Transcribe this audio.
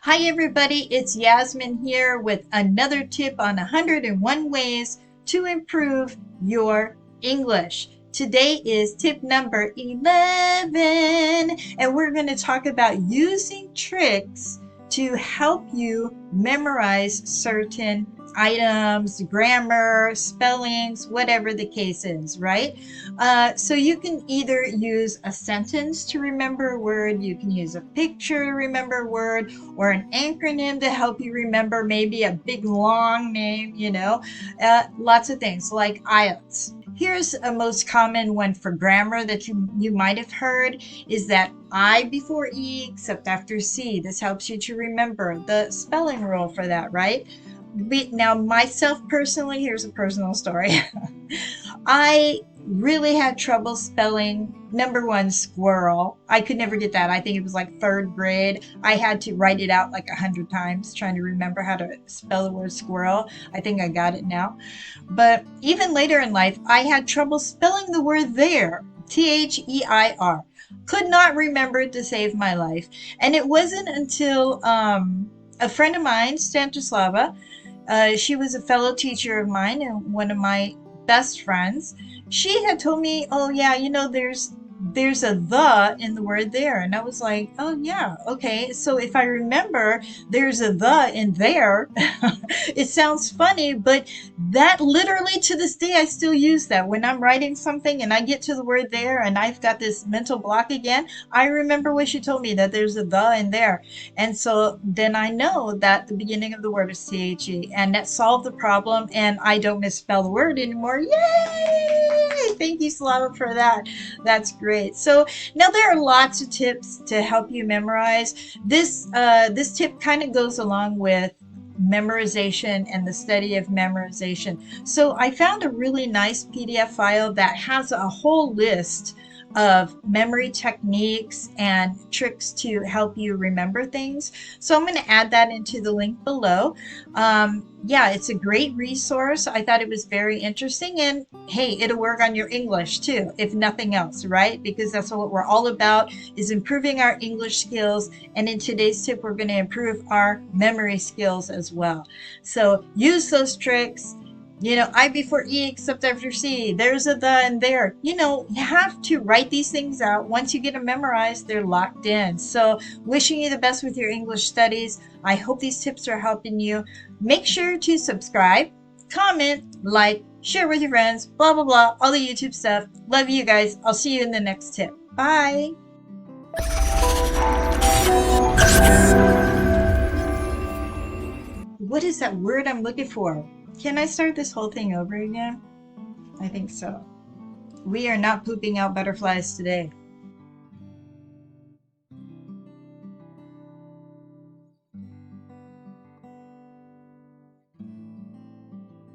Hi everybody, it's Yasmin here with another tip on 101 ways to improve your English. Today is tip number 11, and we're going to talk about using tricks to help you memorize certain items, grammar, spellings, whatever the case is, right? So you can either use a sentence to remember a word, you can use a picture to remember a word, or an acronym to help you remember maybe a big long name, lots of things like IELTS. Here's a most common one for grammar that you might have heard is that I before E except after C. This helps you to remember the spelling rule for that, right? Now, myself personally, here's a personal story. I really had trouble spelling number one, squirrel. I could never get that. I think it was like third grade. I had to write it out like 100 times trying to remember how to spell the word squirrel. I think I got it now. But even later in life, I had trouble spelling the word there. Their. Could not remember it to save my life. And it wasn't until a friend of mine, Stanislava, she was a fellow teacher of mine and one of my best friends. She had told me, oh yeah, there's a the in the word there. And I was like, oh yeah, okay. So if I remember there's a the in there, it sounds funny, but that literally to this day, I still use that. When I'm writing something and I get to the word there and I've got this mental block again, I remember what she told me that there's a the in there. And so then I know that the beginning of the word is THE, and that solved the problem and I don't misspell the word anymore. Yay! Thank you, Slava, for that. That's great. So now there are lots of tips to help you memorize. This tip kind of goes along with memorization and the study of memorization. So I found a really nice PDF file that has a whole list of memory techniques and tricks to help you remember things. So I'm going to add that into the link below. Yeah, it's a great resource. I thought it was very interesting, and hey, it'll work on your English too, if nothing else, right? Because that's what we're all about, is improving our English skills. And in today's tip, we're going to improve our memory skills as well. So use those tricks. I before E except after C. There's a the and there. You have to write these things out. Once you get them memorized, they're locked in. So wishing you the best with your English studies. I hope these tips are helping you. Make sure to subscribe, comment, like, share with your friends, blah, blah, blah, all the YouTube stuff. Love you guys. I'll see you in the next tip. Bye. What is that word I'm looking for? Can I start this whole thing over again? I think so. We are not pooping out butterflies today.